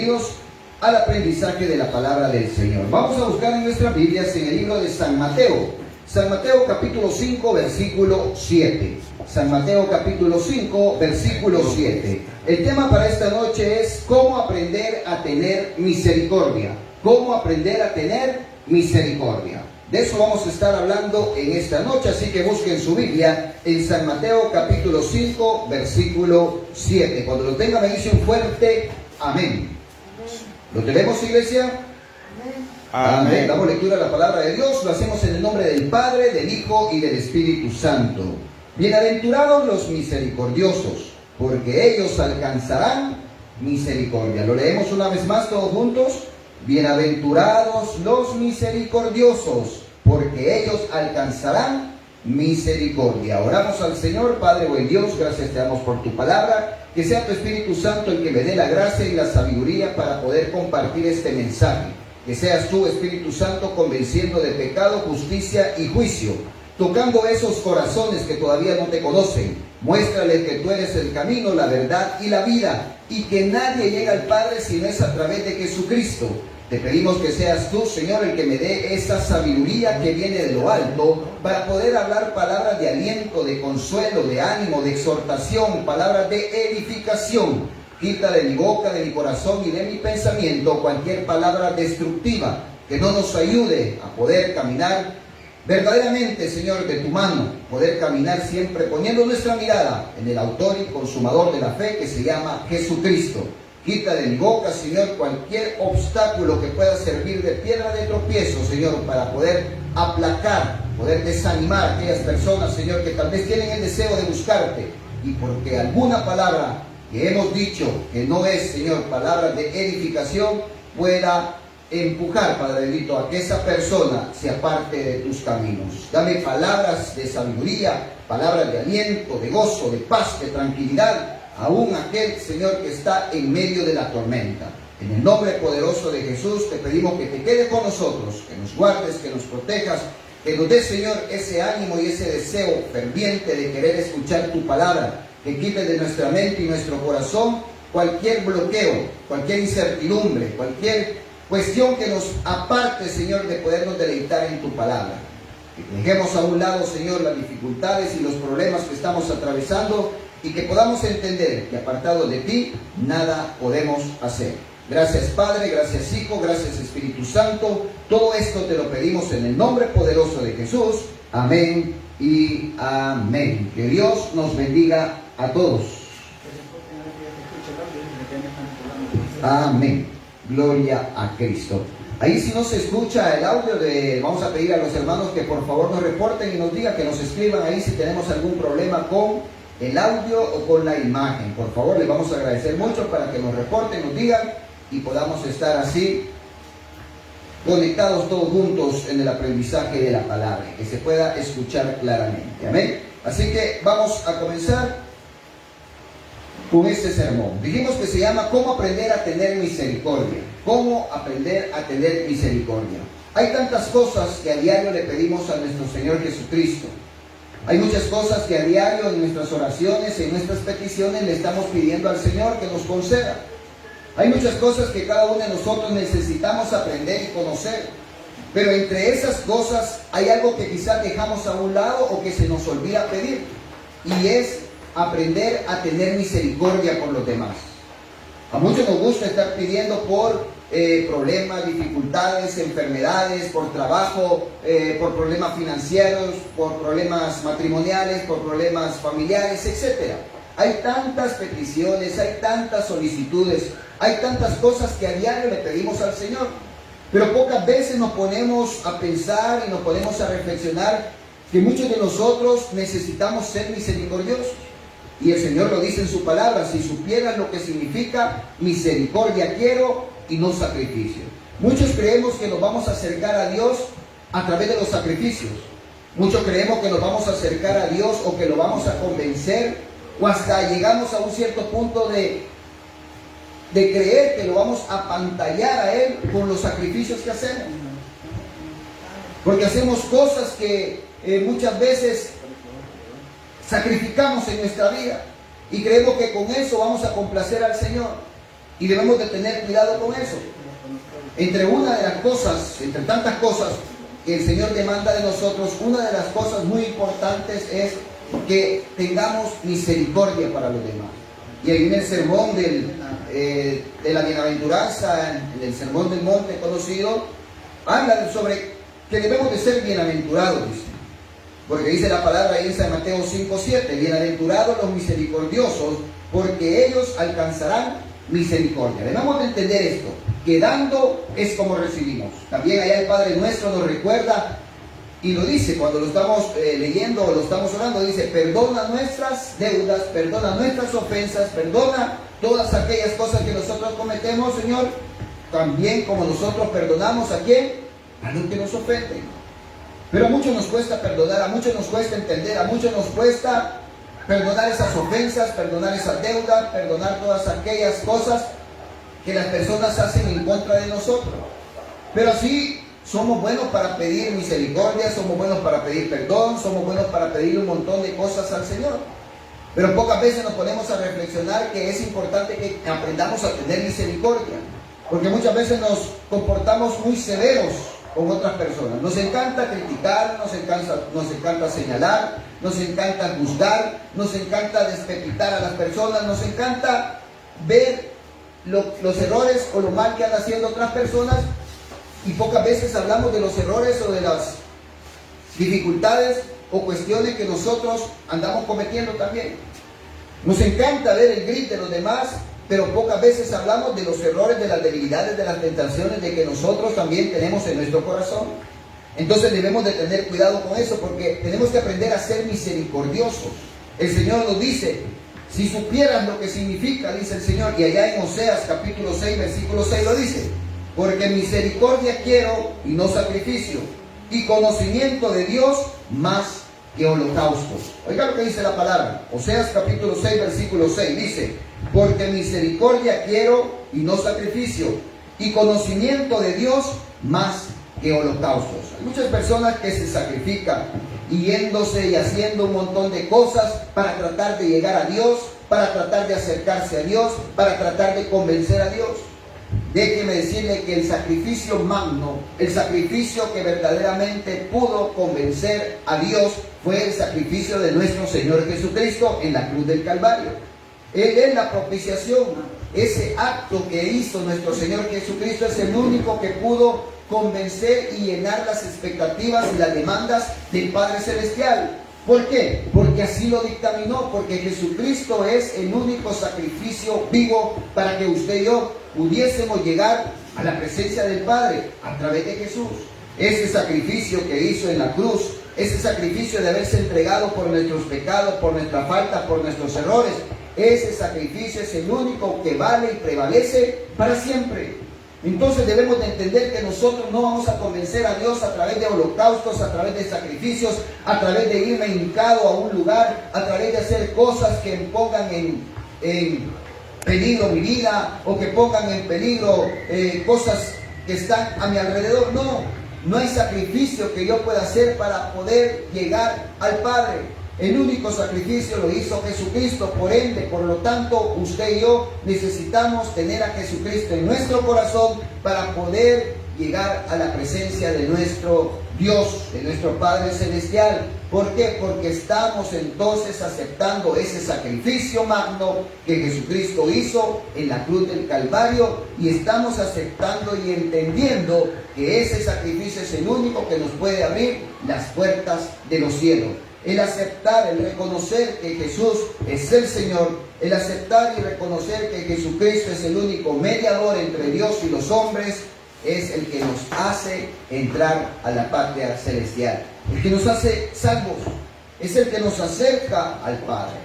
bienvenidos al aprendizaje de la palabra del Señor. Vamos a buscar en nuestras Biblias en el libro de San Mateo capítulo 5, versículo 7. San Mateo capítulo 5, versículo 7. El tema para esta noche es cómo aprender a tener misericordia. Cómo aprender a tener misericordia. De eso vamos a estar hablando en esta noche, así que busquen su Biblia en San Mateo capítulo 5, versículo 7. Cuando lo tengan me dice un fuerte amén. ¿Lo tenemos, iglesia? Amén. Amén. Damos lectura a la palabra de Dios, lo hacemos en el nombre del Padre, del Hijo y del Espíritu Santo. Bienaventurados los misericordiosos, porque ellos alcanzarán misericordia. Lo leemos una vez más todos juntos. Bienaventurados los misericordiosos, porque ellos alcanzarán misericordia. Oramos al Señor. Padre buen Dios, gracias te damos por tu palabra. Que sea tu Espíritu Santo el que me dé la gracia y la sabiduría para poder compartir este mensaje. Que seas tú, Espíritu Santo, convenciendo de pecado, justicia y juicio, tocando esos corazones que todavía no te conocen. Muéstrale que tú eres el camino, la verdad y la vida, y que nadie llega al Padre si no es a través de Jesucristo. Te pedimos que seas tú, Señor, el que me dé esa sabiduría que viene de lo alto para poder hablar palabras de aliento, de consuelo, de ánimo, de exhortación, palabras de edificación. Quita de mi boca, de mi corazón y de mi pensamiento cualquier palabra destructiva que no nos ayude a poder caminar verdaderamente, Señor, de tu mano, poder caminar siempre poniendo nuestra mirada en el autor y consumador de la fe que se llama Jesucristo. Quita de mi boca, Señor, cualquier obstáculo que pueda servir de piedra de tropiezo, Señor, para poder aplacar, poder desanimar a aquellas personas, Señor, que tal vez tienen el deseo de buscarte y porque alguna palabra que hemos dicho que no es, Señor, palabra de edificación, pueda empujar, Padre bendito, a que esa persona se aparte de tus caminos. Dame palabras de sabiduría, palabras de aliento, de gozo, de paz, de tranquilidad, aún aquel, Señor, que está en medio de la tormenta. En el nombre poderoso de Jesús te pedimos que te quedes con nosotros, que nos guardes, que nos protejas, que nos des, Señor, ese ánimo y ese deseo ferviente de querer escuchar tu palabra, que quites de nuestra mente y nuestro corazón cualquier bloqueo, cualquier incertidumbre, cualquier cuestión que nos aparte, Señor, de podernos deleitar en tu palabra. Que dejemos a un lado, Señor, las dificultades y los problemas que estamos atravesando y que podamos entender que apartados de ti, nada podemos hacer. Gracias, Padre, gracias, Hijo, gracias, Espíritu Santo. Todo esto te lo pedimos en el nombre poderoso de Jesús. Amén y amén. Que Dios nos bendiga a todos. Amén. Gloria a Cristo. Ahí si no se escucha el audio, vamos a pedir a los hermanos que por favor nos reporten y nos digan, que nos escriban ahí si tenemos algún problema con el audio o con la imagen. Por favor, les vamos a agradecer mucho para que nos reporten, nos digan y podamos estar así conectados todos juntos en el aprendizaje de la palabra, que se pueda escuchar claramente. Amén. Así que vamos a comenzar con este sermón. Dijimos que se llama ¿Cómo aprender a tener misericordia? ¿Cómo aprender a tener misericordia? Hay tantas cosas que a diario le pedimos a nuestro Señor Jesucristo. Hay muchas cosas que a diario en nuestras oraciones, en nuestras peticiones le estamos pidiendo al Señor que nos conceda. Hay muchas cosas que cada uno de nosotros necesitamos aprender y conocer. Pero entre esas cosas hay algo que quizás dejamos a un lado o que se nos olvida pedir. Y es aprender a tener misericordia por los demás. A muchos nos gusta estar pidiendo por problemas, dificultades, enfermedades, por trabajo, por problemas financieros, por problemas matrimoniales, por problemas familiares, etc. Hay tantas peticiones, hay tantas solicitudes, hay tantas cosas que a diario le pedimos al Señor. Pero pocas veces nos ponemos a pensar y nos ponemos a reflexionar que muchos de nosotros necesitamos ser misericordiosos. Y el Señor lo dice en su palabra: si supieran lo que significa misericordia quiero y no sacrificio. Muchos creemos que nos vamos a acercar a Dios a través de los sacrificios. Muchos creemos que nos vamos a acercar a Dios o que lo vamos a convencer, o hasta llegamos a un cierto punto de creer que lo vamos a apantallar a Él con los sacrificios que hacemos. Porque hacemos cosas que muchas veces sacrificamos en nuestra vida y creemos que con eso vamos a complacer al Señor. Y debemos de tener cuidado con eso. Entre una de las cosas, entre tantas cosas que el Señor demanda de nosotros, una de las cosas muy importantes es que tengamos misericordia para los demás. Y ahí en el sermón de la bienaventuranza, en el sermón del monte conocido, habla sobre que debemos de ser bienaventurados, dice. Porque dice la palabra ahí en San Mateo 5:7, bienaventurados los misericordiosos, porque ellos alcanzarán misericordia. Debemos de entender esto, que dando es como recibimos. También allá el Padre Nuestro nos recuerda y lo dice cuando lo estamos leyendo o lo estamos orando, dice, perdona nuestras deudas, perdona nuestras ofensas, perdona todas aquellas cosas que nosotros cometemos, Señor, también como nosotros perdonamos a quién, a los que nos ofenden. Pero a muchos nos cuesta perdonar, a muchos nos cuesta entender, a muchos nos cuesta perdonar esas ofensas, perdonar esas deudas, perdonar todas aquellas cosas que las personas hacen en contra de nosotros. Pero así somos buenos para pedir misericordia, somos buenos para pedir perdón, somos buenos para pedir un montón de cosas al Señor. Pero pocas veces nos ponemos a reflexionar que es importante que aprendamos a tener misericordia. Porque muchas veces nos comportamos muy severos con otras personas. Nos encanta criticar, nos encanta señalar, nos encanta juzgar, nos encanta despepitar a las personas, nos encanta ver los errores o lo mal que andan haciendo otras personas, y pocas veces hablamos de los errores o de las dificultades o cuestiones que nosotros andamos cometiendo también. Nos encanta ver el gris de los demás, pero pocas veces hablamos de los errores, de las debilidades, de las tentaciones de que nosotros también tenemos en nuestro corazón. Entonces debemos de tener cuidado con eso, porque tenemos que aprender a ser misericordiosos. El Señor nos dice, si supieran lo que significa, dice el Señor, y allá en Oseas capítulo 6, versículo 6 lo dice, porque misericordia quiero y no sacrificio, y conocimiento de Dios más que holocaustos. Oiga lo que dice la palabra, Oseas capítulo 6, versículo 6, dice, porque misericordia quiero y no sacrificio, y conocimiento de Dios más que holocaustos. Hay muchas personas que se sacrifican yéndose y haciendo un montón de cosas para tratar de llegar a Dios, para tratar de acercarse a Dios, para tratar de convencer a Dios. Déjeme decirle que el sacrificio magno, el sacrificio que verdaderamente pudo convencer a Dios, fue el sacrificio de nuestro Señor Jesucristo en la cruz del Calvario. Él es la propiciación. Ese acto que hizo nuestro Señor Jesucristo es el único que pudo convencer y llenar las expectativas y las demandas del Padre Celestial. ¿Por qué? Porque así lo dictaminó, porque Jesucristo es el único sacrificio vivo para que usted y yo pudiésemos llegar a la presencia del Padre a través de Jesús. Ese sacrificio que hizo en la cruz, ese sacrificio de haberse entregado por nuestros pecados, por nuestra falta, por nuestros errores, ese sacrificio es el único que vale y prevalece para siempre. Entonces debemos de entender que nosotros no vamos a convencer a Dios a través de holocaustos, a través de sacrificios, a través de irme hincado a un lugar, a través de hacer cosas que pongan en peligro mi vida o que pongan en peligro cosas que están a mi alrededor. No hay sacrificio que yo pueda hacer para poder llegar al Padre. El único sacrificio lo hizo Jesucristo, por ende, por lo tanto, usted y yo necesitamos tener a Jesucristo en nuestro corazón para poder llegar a la presencia de nuestro Dios, de nuestro Padre Celestial. ¿Por qué? Porque estamos entonces aceptando ese sacrificio magno que Jesucristo hizo en la cruz del Calvario, y estamos aceptando y entendiendo que ese sacrificio es el único que nos puede abrir las puertas de los cielos. El aceptar, el reconocer que Jesús es el Señor, el aceptar y reconocer que Jesucristo es el único mediador entre Dios y los hombres, es el que nos hace entrar a la patria celestial, el que nos hace salvos, es el que nos acerca al Padre.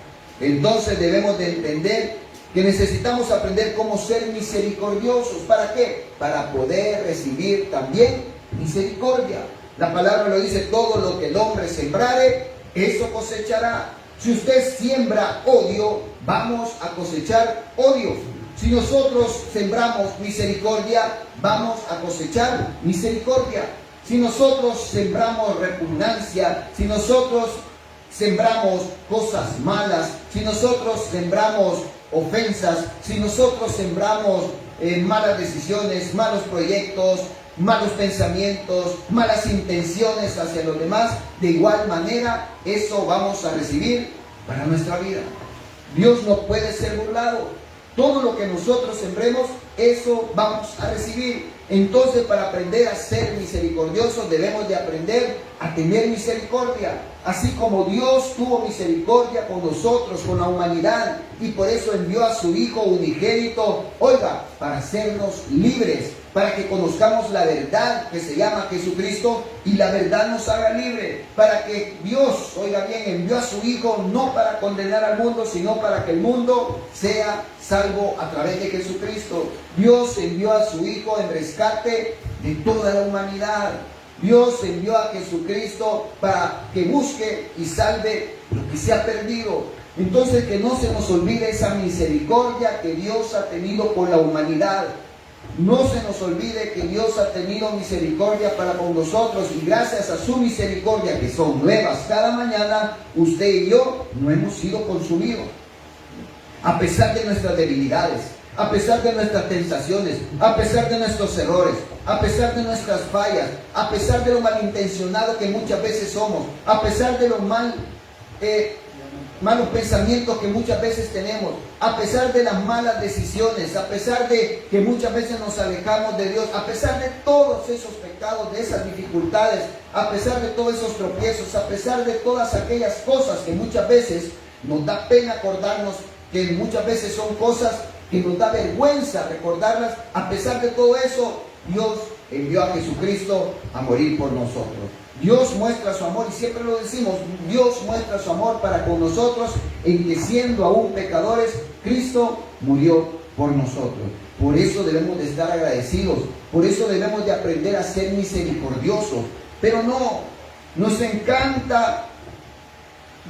Entonces debemos de entender que necesitamos aprender cómo ser misericordiosos. ¿Para qué? Para poder recibir también misericordia. La palabra lo dice, todo lo que el hombre sembrare, eso cosechará. Si usted siembra odio, vamos a cosechar odio. Si nosotros sembramos misericordia, vamos a cosechar misericordia. Si nosotros sembramos repugnancia, si nosotros sembramos cosas malas, si nosotros sembramos ofensas, si nosotros sembramos malas decisiones, malos proyectos, malos pensamientos, malas intenciones hacia los demás, de igual manera eso vamos a recibir para nuestra vida. Dios no puede ser burlado. Todo lo que nosotros sembremos, eso vamos a recibir. Entonces, para aprender a ser misericordiosos, debemos de aprender a tener misericordia. Así como Dios tuvo misericordia con nosotros, con la humanidad, y por eso envió a su Hijo unigénito, oiga, para hacernos libres, para que conozcamos la verdad que se llama Jesucristo y la verdad nos haga libre, para que Dios, oiga bien, envió a su Hijo no para condenar al mundo, sino para que el mundo sea salvo a través de Jesucristo. Dios envió a su Hijo en rescate de toda la humanidad. Dios envió a Jesucristo para que busque y salve lo que se ha perdido. Entonces, que no se nos olvide esa misericordia que Dios ha tenido por la humanidad. No se nos olvide que Dios ha tenido misericordia para con nosotros, y gracias a su misericordia, que son nuevas cada mañana, usted y yo no hemos sido consumidos. A pesar de nuestras debilidades, a pesar de nuestras tentaciones, a pesar de nuestros errores, a pesar de nuestras fallas, a pesar de lo malintencionado que muchas veces somos, a pesar de los malos pensamientos que muchas veces tenemos, a pesar de las malas decisiones, a pesar de que muchas veces nos alejamos de Dios, a pesar de todos esos pecados, de esas dificultades, a pesar de todos esos tropiezos, a pesar de todas aquellas cosas que muchas veces nos da pena acordarnos, que muchas veces son cosas que nos da vergüenza recordarlas, a pesar de todo eso, Dios envió a Jesucristo a morir por nosotros. Dios muestra su amor, y siempre lo decimos, Dios muestra su amor para con nosotros, en que siendo aún pecadores, Cristo murió por nosotros. Por eso debemos de estar agradecidos, por eso debemos de aprender a ser misericordiosos. Pero no, nos encanta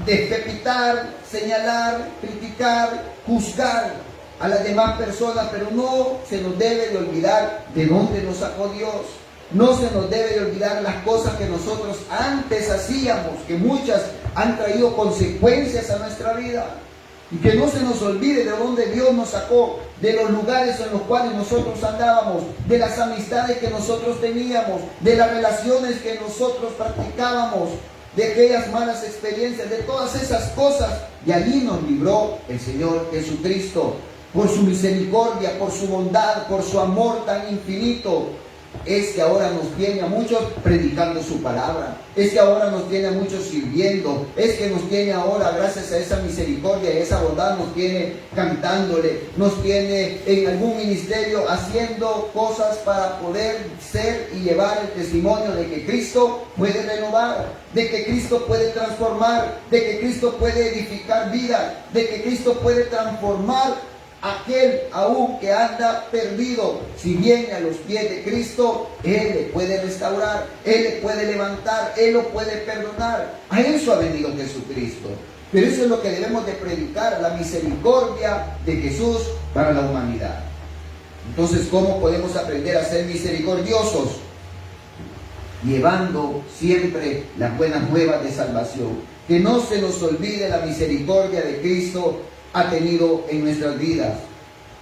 despepitar, señalar, criticar, juzgar a las demás personas, pero no se nos debe de olvidar de dónde nos sacó Dios. No se nos debe de olvidar las cosas que nosotros antes hacíamos, que muchas han traído consecuencias a nuestra vida. Y que no se nos olvide de dónde Dios nos sacó, de los lugares en los cuales nosotros andábamos, de las amistades que nosotros teníamos, de las relaciones que nosotros practicábamos, de aquellas malas experiencias, de todas esas cosas. Y allí nos libró el Señor Jesucristo, por su misericordia, por su bondad, por su amor tan infinito. Es que ahora nos tiene a muchos predicando su palabra, es que ahora nos tiene a muchos sirviendo, es que nos tiene ahora, gracias a esa misericordia y esa bondad, nos tiene cantándole, nos tiene en algún ministerio haciendo cosas para poder ser y llevar el testimonio de que Cristo puede renovar, de que Cristo puede transformar, de que Cristo puede edificar vida, de que Cristo puede transformar aquel aún que anda perdido. Si viene a los pies de Cristo, Él le puede restaurar, Él le puede levantar, Él lo puede perdonar. A eso ha venido Jesucristo. Pero eso es lo que debemos de predicar, la misericordia de Jesús para la humanidad. Entonces, ¿cómo podemos aprender a ser misericordiosos? Llevando siempre las buenas nuevas de salvación. Que no se nos olvide la misericordia de Cristo ha tenido en nuestras vidas.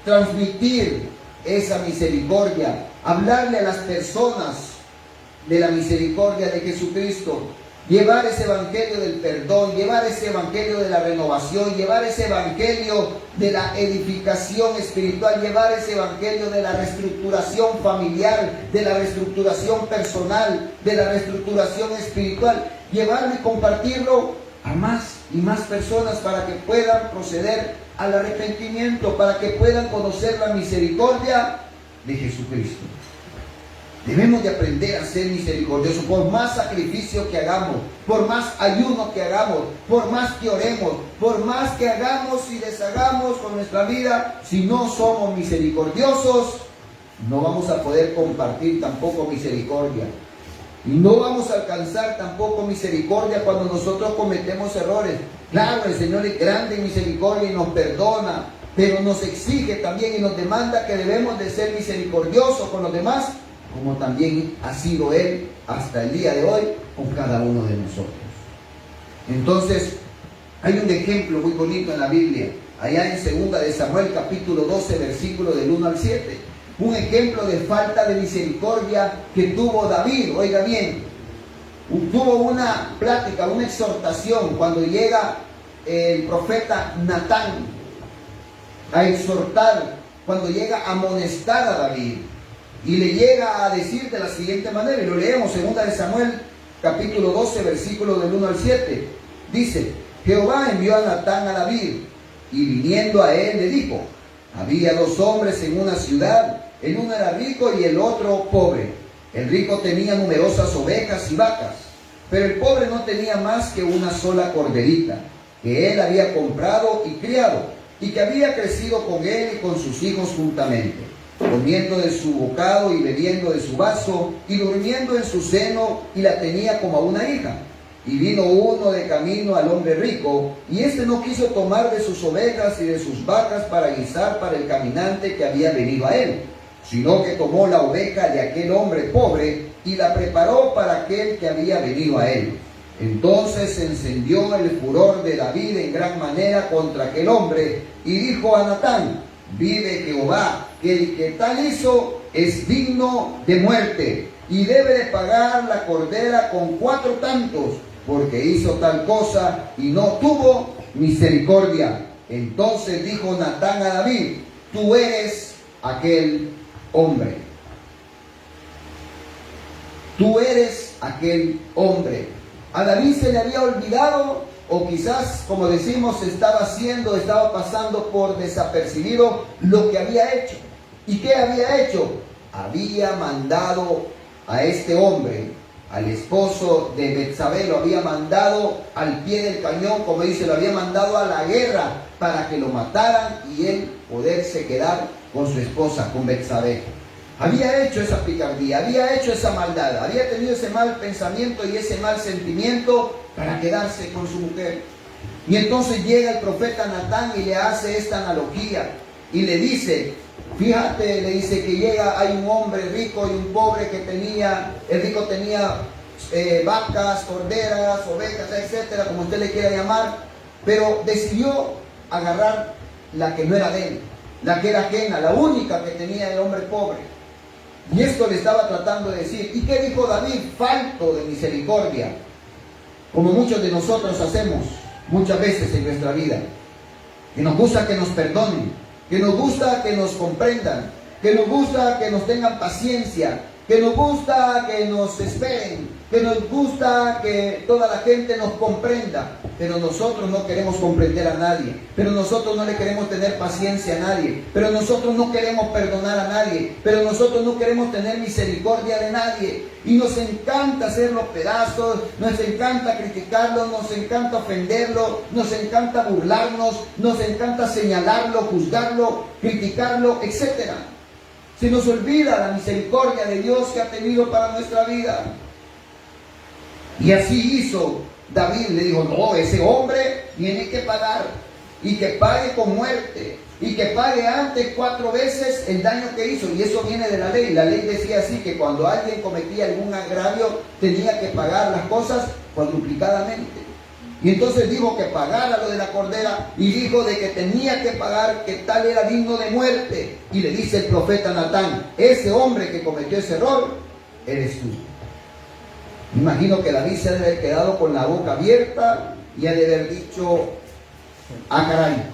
Transmitir esa misericordia, hablarle a las personas de la misericordia de Jesucristo, llevar ese evangelio del perdón, llevar ese evangelio de la renovación, llevar ese evangelio de la edificación espiritual, llevar ese evangelio de la reestructuración familiar, de la reestructuración personal, de la reestructuración espiritual, llevarlo y compartirlo a más y más personas para que puedan proceder al arrepentimiento, para que puedan conocer la misericordia de Jesucristo. Debemos de aprender a ser misericordiosos, por más sacrificio que hagamos, por más ayuno que hagamos, por más que oremos, por más que hagamos y deshagamos con nuestra vida. Si no somos misericordiosos, no vamos a poder compartir tampoco misericordia. Y no vamos a alcanzar tampoco misericordia cuando nosotros cometemos errores. Claro, el Señor es grande en misericordia y nos perdona, pero nos exige también y nos demanda que debemos de ser misericordiosos con los demás, como también ha sido Él hasta el día de hoy con cada uno de nosotros. Entonces, hay un ejemplo muy bonito en la Biblia, allá en 2 de Samuel capítulo 12 versículo del 1 al 7. Un ejemplo de falta de misericordia que tuvo David. Oiga bien, tuvo una plática, una exhortación cuando llega el profeta Natán a exhortar, cuando llega a amonestar a David, y le llega a decir de la siguiente manera, y lo leemos, 2 de Samuel capítulo 12 versículo del 1 al 7. Dice: Jehová envió a Natán a David, y viniendo a él le dijo: había dos hombres en una ciudad, el uno era rico y el otro pobre. El rico tenía numerosas ovejas y vacas, pero el pobre no tenía más que una sola corderita, que él había comprado y criado, y que había crecido con él y con sus hijos juntamente, comiendo de su bocado y bebiendo de su vaso, y durmiendo en su seno, y la tenía como a una hija. Y vino uno de camino al hombre rico, y éste no quiso tomar de sus ovejas y de sus vacas para guisar para el caminante que había venido a él, sino que tomó la oveja de aquel hombre pobre y la preparó para aquel que había venido a él. Entonces se encendió el furor de David en gran manera contra aquel hombre, y dijo a Natán: vive Jehová, que el que tal hizo es digno de muerte, y debe de pagar la cordera con 4 tantos, porque hizo tal cosa y no tuvo misericordia. Entonces dijo Natán a David: tú eres aquel hombre. Tú eres aquel hombre. A David se le había olvidado, o quizás, como decimos, estaba pasando por desapercibido lo que había hecho. ¿Y qué había hecho? Había mandado a este hombre, al esposo de Betsabé, lo había mandado al pie del cañón, como dice, lo había mandado a la guerra para que lo mataran y él poderse quedar con su esposa, con Betsabé. Había hecho esa picardía, había hecho esa maldad, había tenido ese mal pensamiento y ese mal sentimiento para quedarse con su mujer. Y entonces llega el profeta Natán y le hace esta analogía y le dice, fíjate, le dice que llega, hay un hombre rico y un pobre que tenía, el rico tenía vacas, corderas, ovejas, etcétera, como usted le quiera llamar, pero decidió agarrar la que no era de él, la que era ajena, la única que tenía el hombre pobre. Y esto le estaba tratando de decir. ¿Y qué dijo David? Falto de misericordia, como muchos de nosotros hacemos muchas veces en nuestra vida, que nos gusta que nos perdonen, que nos gusta que nos comprendan, que nos gusta que nos tengan paciencia, que nos gusta que nos esperen, que nos gusta que toda la gente nos comprenda, pero nosotros no queremos comprender a nadie, pero nosotros no le queremos tener paciencia a nadie, pero nosotros no queremos perdonar a nadie, pero nosotros no queremos tener misericordia de nadie, y nos encanta hacer los pedazos, nos encanta criticarlo, nos encanta ofenderlo, nos encanta burlarnos, nos encanta señalarlo, juzgarlo, criticarlo, etcétera. Se nos olvida la misericordia de Dios que ha tenido para nuestra vida. Y así hizo David. Le dijo, no, ese hombre tiene que pagar, y que pague con muerte, y que pague antes 4 veces el daño que hizo. Y eso viene de la ley. La ley decía así, que cuando alguien cometía algún agravio tenía que pagar las cosas cuadruplicadamente. Y entonces dijo que pagara lo de la cordera, y dijo de que tenía que pagar, que tal era digno de muerte. Y le dice el profeta Natán, ese hombre que cometió ese error, eres tú. Me imagino que David se debe haber quedado con la boca abierta y ha de haber dicho, ah caray,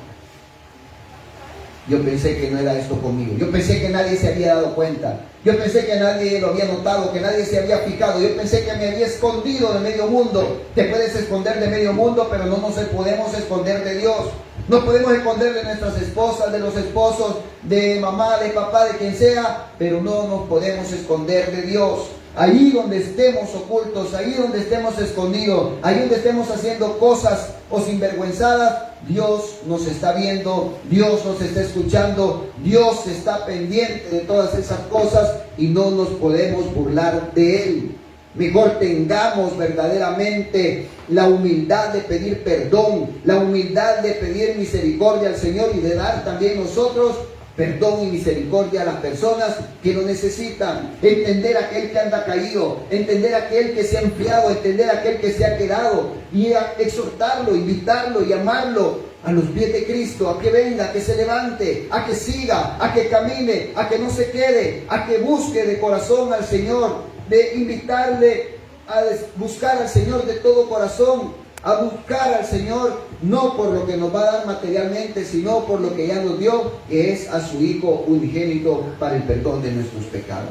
yo pensé que no era esto conmigo, yo pensé que nadie se había dado cuenta, yo pensé que nadie lo había notado, que nadie se había fijado, yo pensé que me había escondido de medio mundo. Te puedes esconder de medio mundo, pero no nos podemos esconder de Dios. No podemos esconder de nuestras esposas, de los esposos, de mamá, de papá, de quien sea, pero no nos podemos esconder de Dios. Ahí donde estemos ocultos, ahí donde estemos escondidos, ahí donde estemos haciendo cosas o sinvergüenzadas, Dios nos está viendo, Dios nos está escuchando, Dios está pendiente de todas esas cosas y no nos podemos burlar de Él. Mejor tengamos verdaderamente la humildad de pedir perdón, la humildad de pedir misericordia al Señor y de dar también nosotros perdón y misericordia a las personas que lo necesitan. Entender a aquel que anda caído, entender a aquel que se ha enfriado, entender a aquel que se ha quedado, y exhortarlo, invitarlo y amarlo a los pies de Cristo, a que venga, a que se levante, a que siga, a que camine, a que no se quede, a que busque de corazón al Señor, de invitarle a buscar al Señor de todo corazón, a buscar al Señor no por lo que nos va a dar materialmente, sino por lo que ya nos dio, que es a su Hijo unigénito para el perdón de nuestros pecados.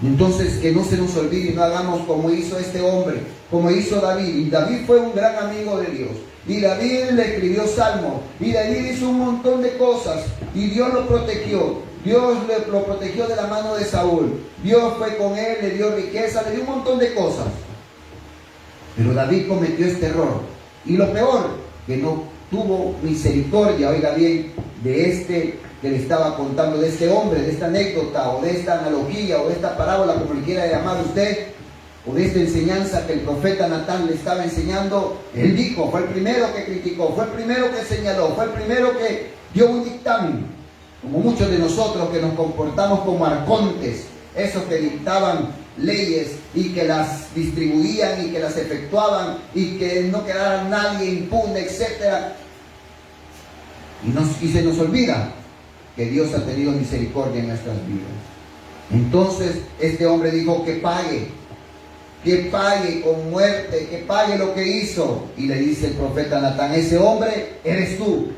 Entonces, que no se nos olvide y no hagamos como hizo este hombre, como hizo David. Y David fue un gran amigo de Dios. Y David le escribió salmos. Y David hizo un montón de cosas. Y Dios lo protegió. Dios lo protegió de la mano de Saúl. Dios fue con él, le dio riqueza, le dio un montón de cosas. Pero David cometió este error. Y lo peor, que no tuvo misericordia, oiga bien, de este que le estaba contando, de este hombre, de esta anécdota, o de esta analogía, o de esta parábola, como le quiera llamar usted, o de esta enseñanza que el profeta Natán le estaba enseñando. Él dijo, fue el primero que criticó, fue el primero que señaló, fue el primero que dio un dictamen. Como muchos de nosotros que nos comportamos como arcontes, esos que dictaban leyes y que las distribuían y que las efectuaban y que no quedara nadie impune, etc. Y se nos olvida que Dios ha tenido misericordia en nuestras vidas. Entonces este hombre dijo que pague con muerte, que pague lo que hizo. Y le dice el profeta Natán, ese hombre eres tú.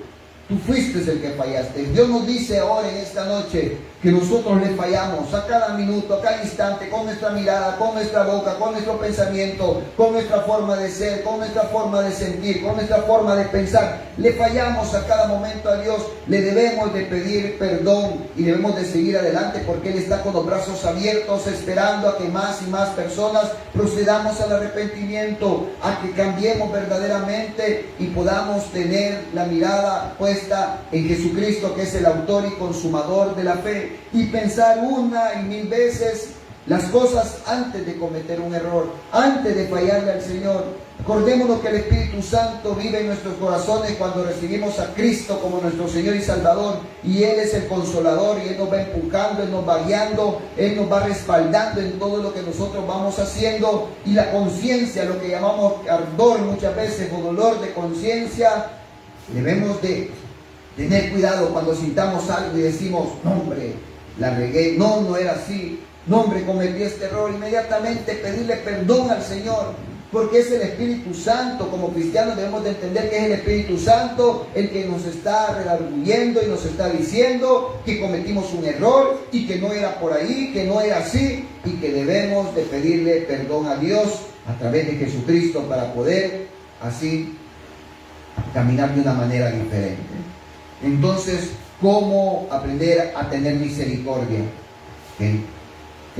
Tú fuiste el que fallaste. Dios nos dice ahora en esta noche que nosotros le fallamos a cada minuto, a cada instante, con nuestra mirada, con nuestra boca, con nuestro pensamiento, con nuestra forma de ser, con nuestra forma de sentir, con nuestra forma de pensar. Le fallamos a cada momento a Dios. Le debemos de pedir perdón y debemos de seguir adelante, porque Él está con los brazos abiertos esperando a que más y más personas procedamos al arrepentimiento, a que cambiemos verdaderamente y podamos tener la mirada puesta en Jesucristo, que es el autor y consumador de la fe, y pensar una y mil veces las cosas antes de cometer un error, antes de fallarle al Señor. Acordémonos que el Espíritu Santo vive en nuestros corazones cuando recibimos a Cristo como nuestro Señor y Salvador, y Él es el consolador, y Él nos va empujando, Él nos va guiando, Él nos va respaldando en todo lo que nosotros vamos haciendo. Y la conciencia, lo que llamamos ardor muchas veces, o dolor de conciencia, debemos de tener cuidado cuando sintamos algo y decimos, no hombre, la regué, no era así, no hombre, cometí este error. Inmediatamente pedirle perdón al Señor, porque es el Espíritu Santo. Como cristianos debemos de entender que es el Espíritu Santo el que nos está redarguyendo y nos está diciendo que cometimos un error y que no era por ahí, que no era así, y que debemos de pedirle perdón a Dios a través de Jesucristo para poder así caminar de una manera diferente. Entonces, ¿cómo aprender a tener misericordia? Que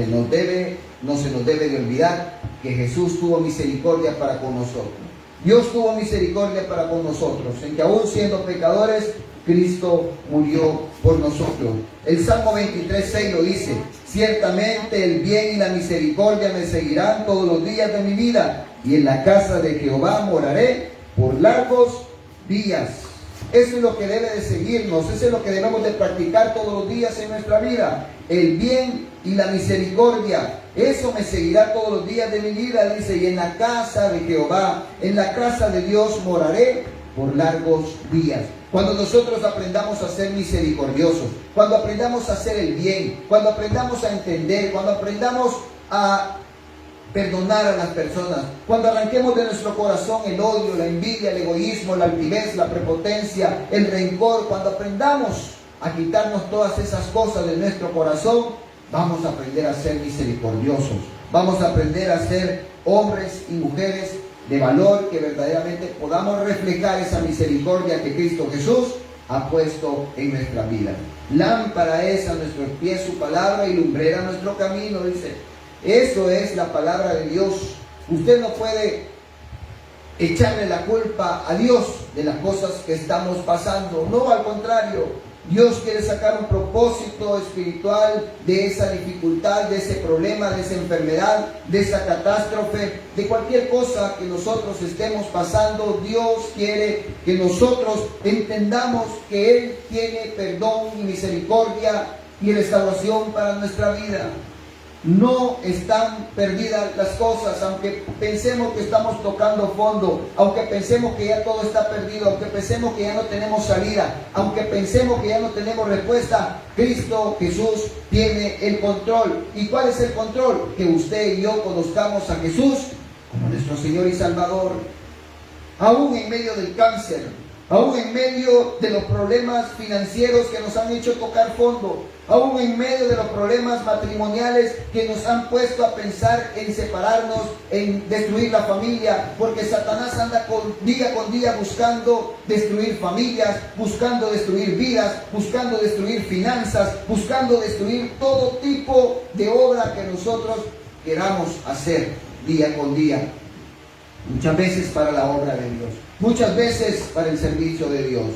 no se nos debe de olvidar que Jesús tuvo misericordia para con nosotros. Dios tuvo misericordia para con nosotros, en que aún siendo pecadores, Cristo murió por nosotros. El Salmo 23:6 lo dice, ciertamente el bien y la misericordia me seguirán todos los días de mi vida, y en la casa de Jehová moraré por largos días. Eso es lo que debe de seguirnos, eso es lo que debemos de practicar todos los días en nuestra vida. El bien y la misericordia, eso me seguirá todos los días de mi vida, dice, y en la casa de Jehová, en la casa de Dios moraré por largos días. Cuando nosotros aprendamos a ser misericordiosos, cuando aprendamos a hacer el bien, cuando aprendamos a entender, cuando aprendamos a perdonar a las personas, cuando arranquemos de nuestro corazón el odio, la envidia, el egoísmo, la altivez, la prepotencia, el rencor, cuando aprendamos a quitarnos todas esas cosas de nuestro corazón, vamos a aprender a ser misericordiosos, vamos a aprender a ser hombres y mujeres de valor, que verdaderamente podamos reflejar esa misericordia que Cristo Jesús ha puesto en nuestra vida. Lámpara es a nuestros pies su palabra y lumbrera nuestro camino, dice. Eso es la palabra de Dios. Usted no puede echarle la culpa a Dios de las cosas que estamos pasando. No, al contrario, Dios quiere sacar un propósito espiritual de esa dificultad, de ese problema, de esa enfermedad, de esa catástrofe, de cualquier cosa que nosotros estemos pasando. Dios quiere que nosotros entendamos que Él tiene perdón y misericordia y restauración para nuestra vida. No están perdidas las cosas, aunque pensemos que estamos tocando fondo, aunque pensemos que ya todo está perdido, aunque pensemos que ya no tenemos salida, aunque pensemos que ya no tenemos respuesta. Cristo Jesús tiene el control. ¿Y cuál es el control? Que usted y yo conozcamos a Jesús como nuestro Señor y Salvador. Aún en medio del cáncer, aún en medio de los problemas financieros que nos han hecho tocar fondo, aún en medio de los problemas matrimoniales que nos han puesto a pensar en separarnos, en destruir la familia, porque Satanás anda con día buscando destruir familias, buscando destruir vidas, buscando destruir finanzas, buscando destruir todo tipo de obra que nosotros queramos hacer día con día. Muchas veces para la obra de Dios, muchas veces para el servicio de Dios.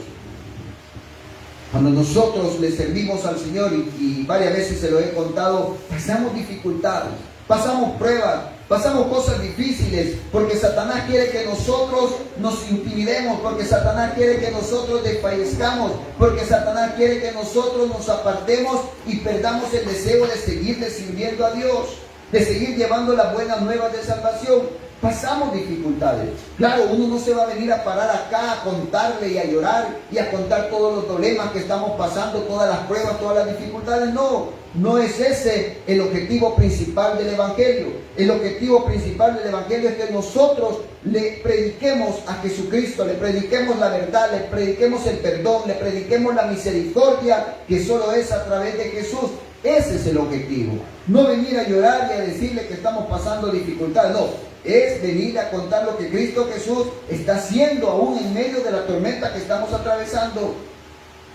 Cuando nosotros le servimos al Señor, y varias veces se lo he contado, pasamos dificultades, pasamos pruebas, pasamos cosas difíciles, porque Satanás quiere que nosotros nos intimidemos, porque Satanás quiere que nosotros desfallezcamos, porque Satanás quiere que nosotros nos apartemos y perdamos el deseo de seguirle sirviendo a Dios, de seguir llevando las buenas nuevas de salvación. Pasamos dificultades. Claro, uno no se va a venir a parar acá a contarle y a llorar y a contar todos los problemas que estamos pasando, todas las pruebas, todas las dificultades. No es ese el objetivo principal del Evangelio. El objetivo principal del Evangelio es que nosotros le prediquemos a Jesucristo, le prediquemos la verdad, le prediquemos el perdón, le prediquemos la misericordia que solo es a través de Jesús. Ese es el objetivo. No venir a llorar y a decirle que estamos pasando dificultades. No. Es venir a contar lo que Cristo Jesús está haciendo aún en medio de la tormenta que estamos atravesando.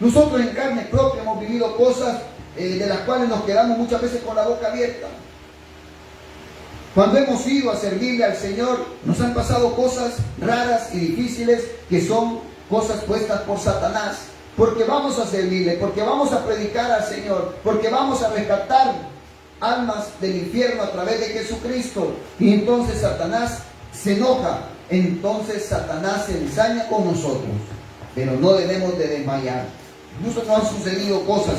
Nosotros en carne propia hemos vivido cosas de las cuales nos quedamos muchas veces con la boca abierta. Cuando hemos ido a servirle al Señor, nos han pasado cosas raras y difíciles que son cosas puestas por Satanás. Porque vamos a servirle, porque vamos a predicar al Señor, porque vamos a rescatar almas del infierno a través de Jesucristo. Y entonces Satanás se enoja, entonces Satanás se ensaña con nosotros. Pero no debemos de desmayar. Incluso nos han sucedido cosas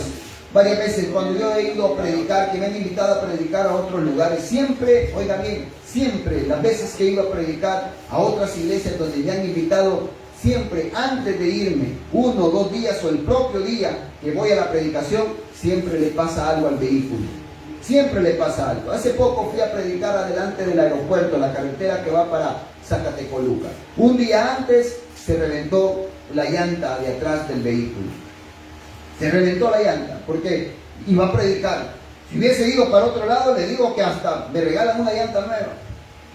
varias veces cuando yo he ido a predicar, que me han invitado a predicar a otros lugares. Siempre, oiga bien, siempre las veces que he ido a predicar a otras iglesias donde me han invitado, siempre antes de irme, 1 o 2 días o el propio día que voy a la predicación, siempre le pasa algo al vehículo. Siempre le pasa algo. Hace poco fui a predicar adelante del aeropuerto, la carretera que va para Zacatecoluca. Un día antes se reventó la llanta de atrás del vehículo. Se reventó la llanta, porque iba a predicar. Si hubiese ido para otro lado, le digo que hasta me regalan una llanta nueva.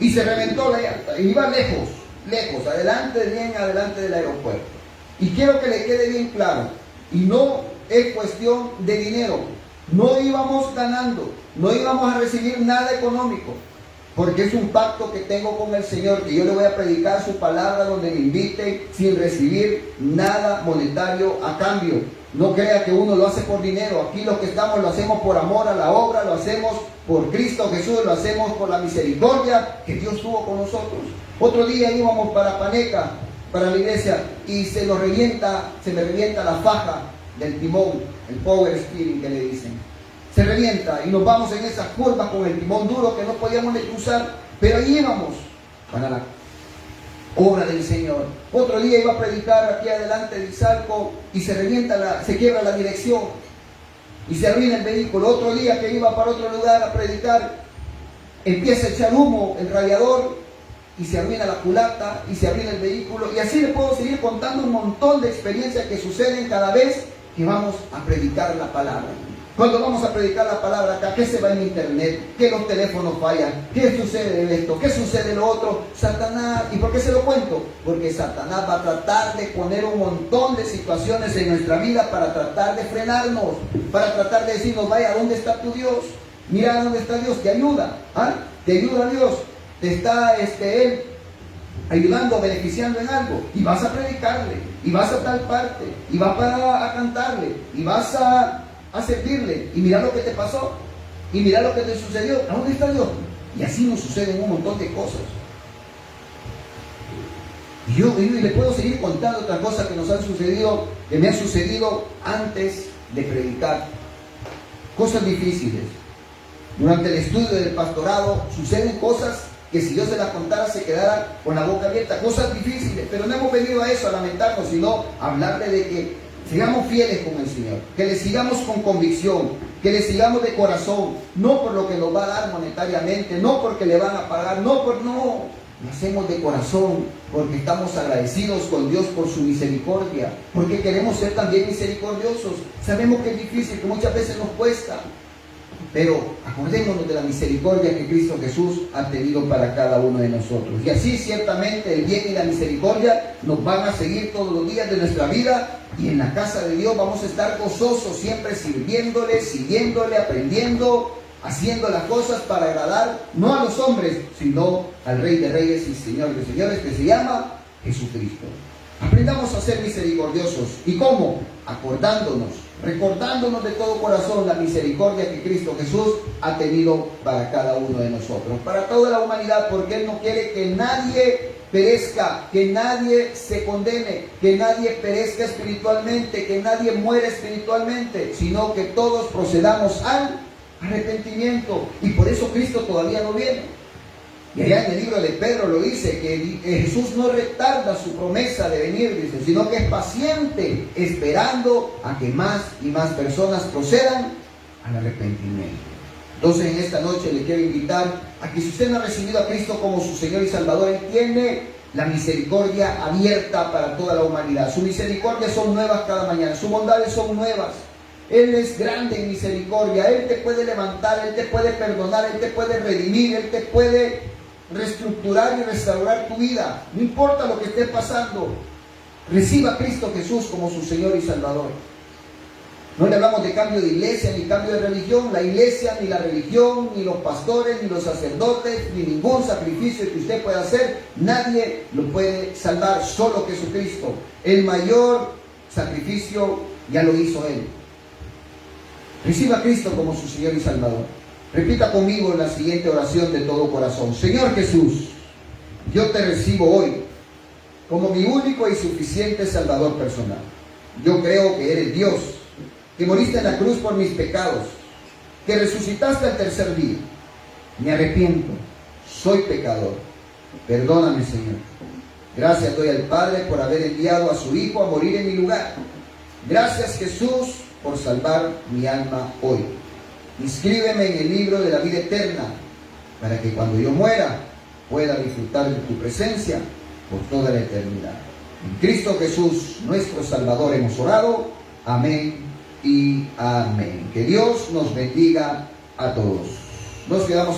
Y se reventó la llanta. Y iba lejos, adelante, bien adelante del aeropuerto. Y quiero que le quede bien claro. Y no es cuestión de dinero. No íbamos ganando, no íbamos a recibir nada económico, porque es un pacto que tengo con el Señor, que yo le voy a predicar su palabra donde me invite sin recibir nada monetario a cambio. No crea que uno lo hace por dinero. Aquí los que estamos lo hacemos por amor a la obra, lo hacemos por Cristo Jesús, lo hacemos por la misericordia que Dios tuvo con nosotros. Otro día íbamos para Paneca, para la iglesia, y se me revienta la faja del timón, el power steering que le dicen. Se revienta y nos vamos en esas curvas con el timón duro que no podíamos ni cruzar, pero ahí íbamos para la obra del Señor. Otro día iba a predicar aquí adelante de Izalco y se quiebra la dirección y se arruina el vehículo. Otro día que iba para otro lugar a predicar, empieza a echar humo el radiador y se arruina la culata y se arruina el vehículo. Y así le puedo seguir contando un montón de experiencias que suceden cada vez que vamos a predicar la palabra. Cuando vamos a predicar la palabra acá, ¿qué se va en internet? ¿Qué los teléfonos fallan? ¿Qué sucede de esto? ¿Qué sucede de lo otro? Satanás, ¿y por qué se lo cuento? Porque Satanás va a tratar de poner un montón de situaciones en nuestra vida para tratar de frenarnos, para tratar de decirnos, vaya, ¿dónde está tu Dios? Mira dónde está Dios, te ayuda, te ayuda Dios, te está Él ayudando, beneficiando en algo, y vas a predicarle, y vas a tal parte, y vas a cantarle, y vas a servirle, y mira lo que te pasó, y mira lo que te sucedió. ¿A dónde está Dios? Y así nos suceden un montón de cosas. Y yo le puedo seguir contando otras cosas que nos han sucedido, que me han sucedido antes de predicar. Cosas difíciles. Durante el estudio del pastorado suceden cosas que si yo se las contara se quedara con la boca abierta, cosas difíciles, pero no hemos venido a eso, a lamentarnos, sino a hablarle de que sigamos fieles con el Señor, que le sigamos con convicción, que le sigamos de corazón, no por lo que nos va a dar monetariamente, no porque le van a pagar, no, lo hacemos de corazón, porque estamos agradecidos con Dios por su misericordia, porque queremos ser también misericordiosos. Sabemos que es difícil, que muchas veces nos cuesta, pero acordémonos de la misericordia que Cristo Jesús ha tenido para cada uno de nosotros. Y así ciertamente el bien y la misericordia nos van a seguir todos los días de nuestra vida, y en la casa de Dios vamos a estar gozosos, siempre siguiéndole, aprendiendo, haciendo las cosas para agradar no a los hombres, sino al Rey de Reyes y Señor de Señores, que se llama Jesucristo. Aprendamos a ser misericordiosos. ¿Y cómo? Acordándonos, recordándonos de todo corazón la misericordia que Cristo Jesús ha tenido para cada uno de nosotros, para toda la humanidad, porque Él no quiere que nadie perezca, que nadie se condene, que nadie perezca espiritualmente, que nadie muera espiritualmente, sino que todos procedamos al arrepentimiento. Y por eso Cristo todavía no viene. Y allá en el libro de Pedro lo dice, que Jesús no retarda su promesa de venir, dice, sino que es paciente, esperando a que más y más personas procedan al arrepentimiento. Entonces en esta noche le quiero invitar a que si usted no ha recibido a Cristo como su Señor y Salvador, Él tiene la misericordia abierta para toda la humanidad. Sus misericordias son nuevas cada mañana, sus bondades son nuevas. Él es grande en misericordia, Él te puede levantar, Él te puede perdonar, Él te puede redimir, Él te puede reestructurar y restaurar tu vida. No importa lo que esté pasando, reciba a Cristo Jesús como su Señor y Salvador. No le hablamos de cambio de iglesia ni cambio de religión. La iglesia, ni la religión, ni los pastores, ni los sacerdotes, ni ningún sacrificio que usted pueda hacer, nadie lo puede salvar, solo Jesucristo. El mayor sacrificio ya lo hizo Él. Reciba a Cristo como su Señor y Salvador. Repita conmigo la siguiente oración de todo corazón. Señor Jesús, yo te recibo hoy como mi único y suficiente Salvador personal. Yo creo que eres Dios, que moriste en la cruz por mis pecados, que resucitaste al tercer día. Me arrepiento, soy pecador. Perdóname, Señor. Gracias doy al Padre por haber enviado a su Hijo a morir en mi lugar. Gracias, Jesús, por salvar mi alma hoy. Inscríbeme en el libro de la vida eterna, para que cuando yo muera pueda disfrutar de tu presencia por toda la eternidad. En Cristo Jesús, nuestro Salvador, hemos orado. Amén y amén. Que Dios nos bendiga a todos. Nos quedamos